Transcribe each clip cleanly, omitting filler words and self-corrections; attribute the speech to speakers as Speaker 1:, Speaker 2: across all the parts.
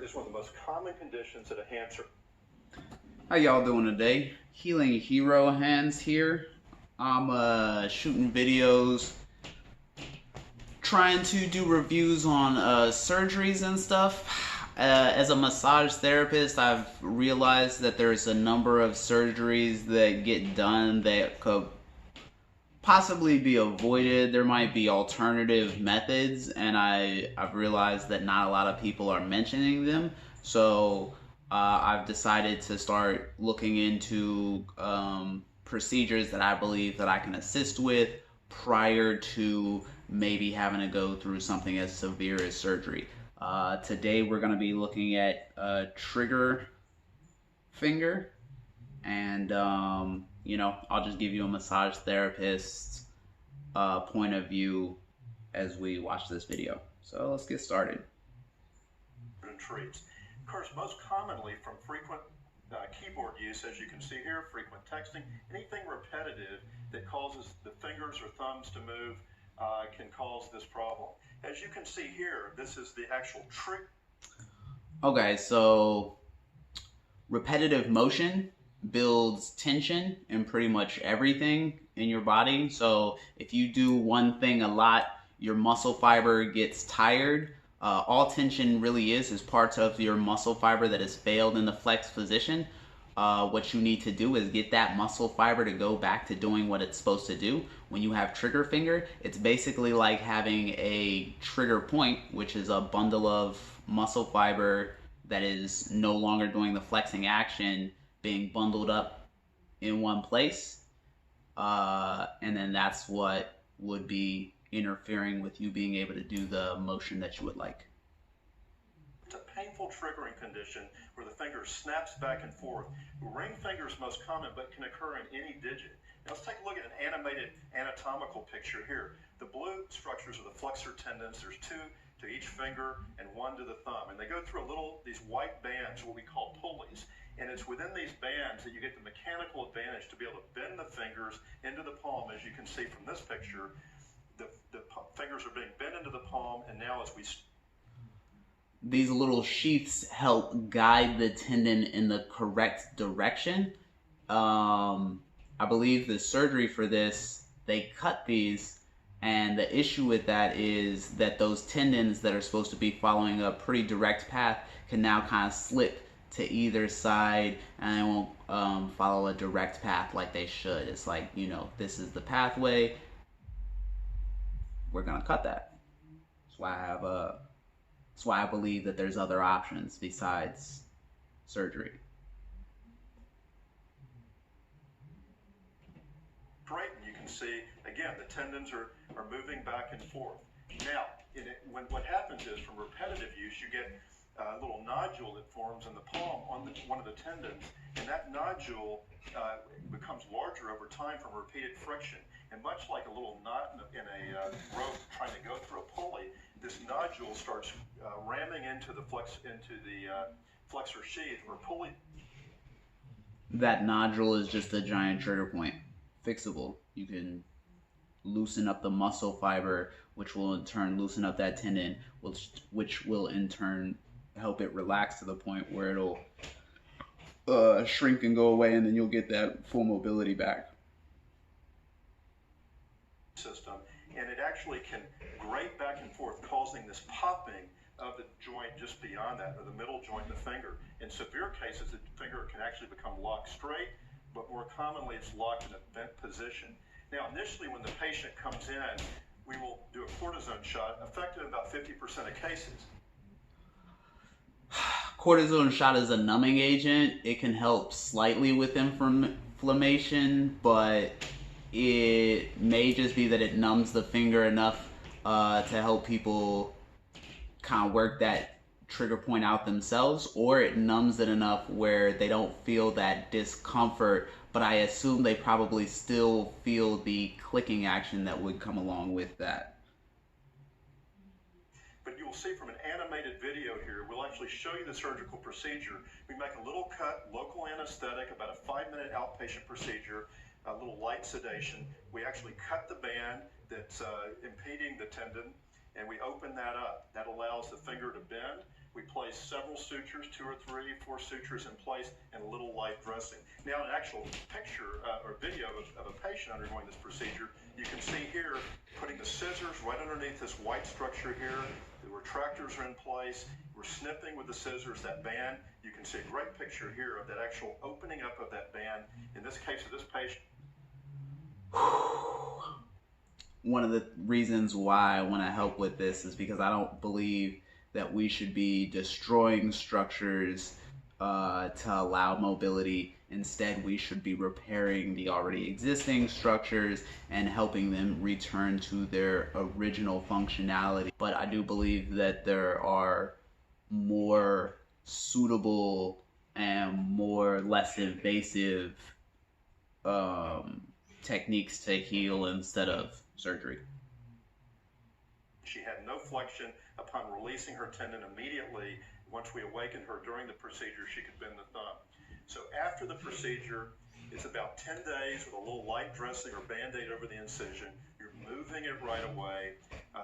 Speaker 1: is one of the most common conditions that a hamster.
Speaker 2: How y'all doing today? Healing Hero Hands here. I'm shooting videos, trying to do reviews on surgeries and stuff. As a massage therapist, I've realized that there's a number of surgeries that get done that could possibly be avoided. There might be alternative methods, and I've realized that not a lot of people are mentioning them. So I've decided to start looking into procedures that I believe that I can assist with prior to maybe having to go through something as severe as surgery. Today we're going to be looking at trigger finger, and I'll just give you a massage therapist's point of view as we watch this video. So let's get started.
Speaker 1: Treats occurs most commonly from frequent keyboard use, as you can see here, frequent texting, anything repetitive that causes the fingers or thumbs to move can cause this problem. As you can see here, this is the actual trick.
Speaker 2: Okay, so repetitive motion builds tension in pretty much everything in your body. So if you do one thing a lot, your muscle fiber gets tired. All tension really is parts of your muscle fiber that has failed in the flex position. What you need to do is get that muscle fiber to go back to doing what it's supposed to do. When you have trigger finger, it's basically like having a trigger point, which is a bundle of muscle fiber that is no longer doing the flexing action, being bundled up in one place. And then that's what would be interfering with you being able to do the motion that you would like.
Speaker 1: It's a painful triggering condition where the finger snaps back and forth. Ring finger is most common, but can occur in any digit. Now let's take a look at an animated anatomical picture here. The blue structures are the flexor tendons. There's two to each finger and one to the thumb. And they go through these white bands, what we call pulleys. And it's within these bands that you get the mechanical advantage to be able to bend the fingers into the palm. As you can see from this picture, the fingers are being bent into the palm, and now as we...
Speaker 2: These little sheaths help guide the tendon in the correct direction. I believe the surgery for this, they cut these, and the issue with that is that those tendons that are supposed to be following a pretty direct path can now kind of slip to either side, and they won't follow a direct path like they should. It's like, this is the pathway, we're gonna cut that. That's why I believe that there's other options besides surgery.
Speaker 1: Great, and you can see, again, the tendons are moving back and forth. Now, what happens is, from repetitive use, you get a little nodule that forms in the palm on one of the tendons, and that nodule becomes larger over time from repeated friction. And much like a little knot in a rope trying to go through a pulley, this nodule starts ramming into the flexor sheath or pulley.
Speaker 2: That nodule is just a giant trigger point. Fixable. You can loosen up the muscle fiber, which will in turn loosen up that tendon, which will in turn help it relax to the point where it'll shrink and go away, and then you'll get that full mobility back.
Speaker 1: System, and it actually can grate back and forth, causing this popping of the joint just beyond that, or the middle joint in the finger. In severe cases, the finger can actually become locked straight, but more commonly it's locked in a bent position. Now, initially when the patient comes in, we will do a cortisone shot, effective in about 50% of cases.
Speaker 2: Cortisone shot is a numbing agent. It can help slightly with inflammation, but it may just be that it numbs the finger enough to help people kind of work that trigger point out themselves, or it numbs it enough where they don't feel that discomfort, but I assume they probably still feel the clicking action that would come along with that.
Speaker 1: But you'll see from an animated video here, we'll actually show you the surgical procedure. We make a little cut, local anesthetic, about a 5-minute outpatient procedure, a little light sedation. We actually cut the band that's impeding the tendon, and we open that up. That allows the finger to bend. We place several sutures, 2 or 3, 4 sutures in place, and a little light dressing. Now, an actual picture or video of a patient undergoing this procedure, you can see here putting the scissors right underneath this white structure here. The retractors are in place. We're snipping with the scissors that band. You can see a great picture here of that actual opening up of that band. In this case of this patient.
Speaker 2: One of the reasons why I want to help with this is because I don't believe that we should be destroying structures to allow mobility. Instead, we should be repairing the already existing structures and helping them return to their original functionality. But I do believe that there are more suitable and less invasive techniques to heal instead of surgery.
Speaker 1: She had no flexion. Upon releasing her tendon immediately, once we awakened her during the procedure, she could bend the thumb. So after the procedure, it's about 10 days with a little light dressing or Band-Aid over the incision. You're moving it right away.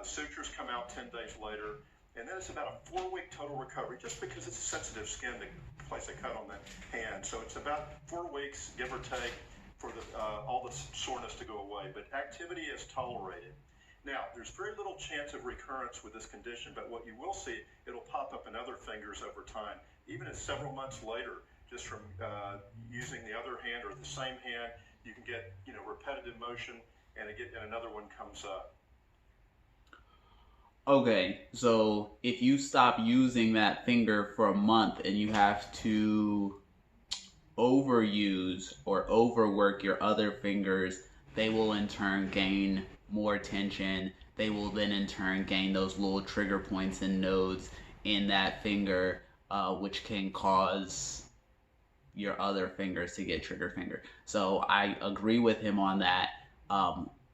Speaker 1: Sutures come out 10 days later. And then it's about a 4-week total recovery, just because it's sensitive skin to place a cut on the hand. So it's about 4 weeks, give or take, for all the soreness to go away. But activity is tolerated. Now, there's very little chance of recurrence with this condition, but what you will see, it'll pop up in other fingers over time. Even at several months later, just from using the other hand or the same hand, you can get repetitive motion, and another one comes up.
Speaker 2: Okay, so if you stop using that finger for a month and you have to overuse or overwork your other fingers, they will in turn gain more tension. They will then in turn gain those little trigger points and nodes in that finger, which can cause your other fingers to get trigger finger. So I agree with him on that.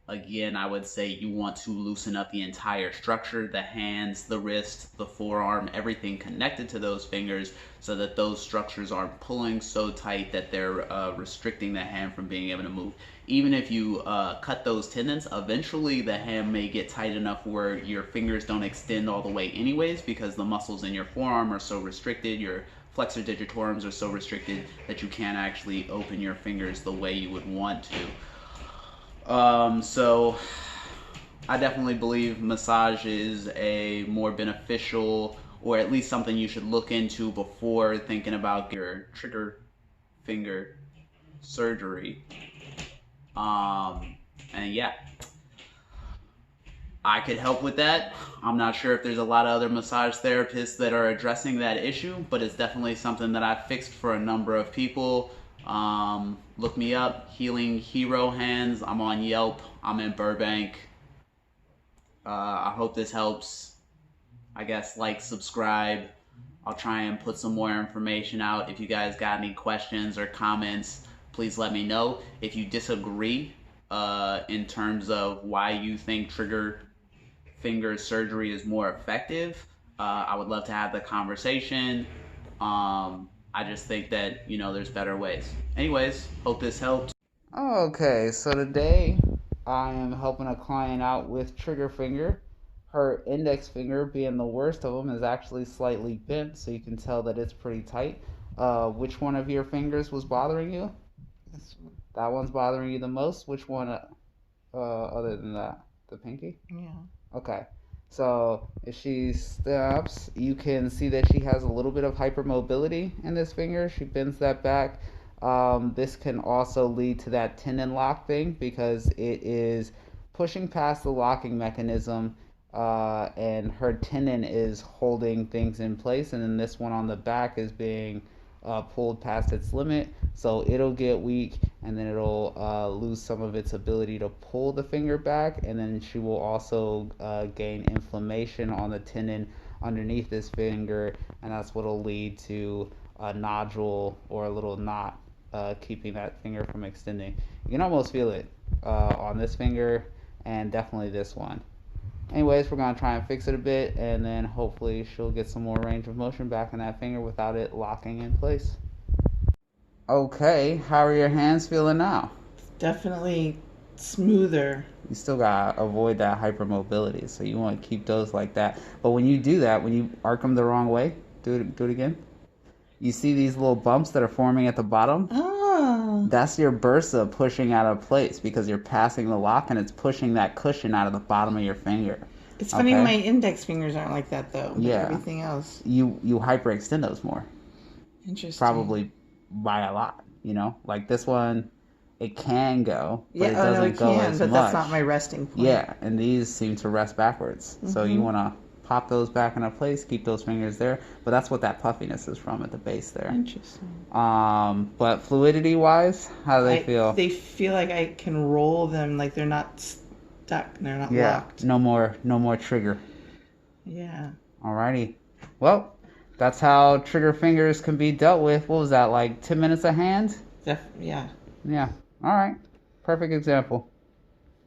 Speaker 2: Again, I would say you want to loosen up the entire structure, the hands, the wrist, the forearm, everything connected to those fingers, so that those structures aren't pulling so tight that they're restricting the hand from being able to move. Even if you cut those tendons, eventually the hand may get tight enough where your fingers don't extend all the way anyways, because the muscles in your forearm are so restricted, your flexor digitorums are so restricted that you can't actually open your fingers the way you would want to. So I definitely believe massage is a more beneficial, or at least something you should look into before thinking about your trigger finger surgery. And yeah, I could help with that. I'm not sure if there's a lot of other massage therapists that are addressing that issue, but it's definitely something that I've fixed for a number of people. Look me up, Healing Hero Hands. I'm on Yelp. I'm in Burbank. I hope this helps. I guess like, subscribe. I'll try and put some more information out. If you guys got any questions or comments, please let me know. If you disagree in terms of why you think trigger finger surgery is more effective, I would love to have the conversation. I just think that, there's better ways. Anyways, hope this helps. Okay, so today I am helping a client out with trigger finger. Her index finger, being the worst of them, is actually slightly bent, so you can tell that it's pretty tight. Which one of your fingers was bothering you? That one's bothering you the most? Which one other than that? The pinky?
Speaker 3: Yeah.
Speaker 2: Okay. So if she stops, you can see that she has a little bit of hypermobility in this finger. She bends that back. This can also lead to that tendon lock thing, because it is pushing past the locking mechanism, and her tendon is holding things in place, and then this one on the back is being pulled past its limit, so it'll get weak, and then it'll lose some of its ability to pull the finger back, and then she will also gain inflammation on the tendon underneath this finger, and that's what will lead to a nodule or a little knot keeping that finger from extending. You can almost feel it on this finger and definitely this one. Anyways, we're going to try and fix it a bit, and then hopefully she'll get some more range of motion back in that finger without it locking in place. Okay, how are your hands feeling now?
Speaker 3: Definitely smoother.
Speaker 2: You still got to avoid that hypermobility, so you want to keep those like that. But when you do that, when you arc them the wrong way, Do it again. You see these little bumps that are forming at the bottom?
Speaker 3: Oh.
Speaker 2: That's your bursa pushing out of place because you're passing the lock and it's pushing that cushion out of the bottom of your finger.
Speaker 3: It's funny my index fingers aren't like that though. But
Speaker 2: Yeah.
Speaker 3: everything else.
Speaker 2: You hyperextend those more.
Speaker 3: Interesting.
Speaker 2: Probably by a lot, you know? Like this one, it can go, but it
Speaker 3: Yeah, oh no,
Speaker 2: doesn't
Speaker 3: it
Speaker 2: go
Speaker 3: can,
Speaker 2: as
Speaker 3: but
Speaker 2: much.
Speaker 3: that's not my resting point.
Speaker 2: Yeah, and these seem to rest backwards. So you want to pop those back into place, keep those fingers there. But that's what that puffiness is from at the base there.
Speaker 3: Interesting.
Speaker 2: But fluidity wise, how do they feel?
Speaker 3: They feel like I can roll them, like they're not stuck, they're not
Speaker 2: Yeah,
Speaker 3: locked.
Speaker 2: no more trigger.
Speaker 3: Yeah.
Speaker 2: Alrighty. Well, that's how trigger fingers can be dealt with. What was that, like 10 minutes a hand?
Speaker 3: Yeah.
Speaker 2: Yeah. Alright. Perfect example.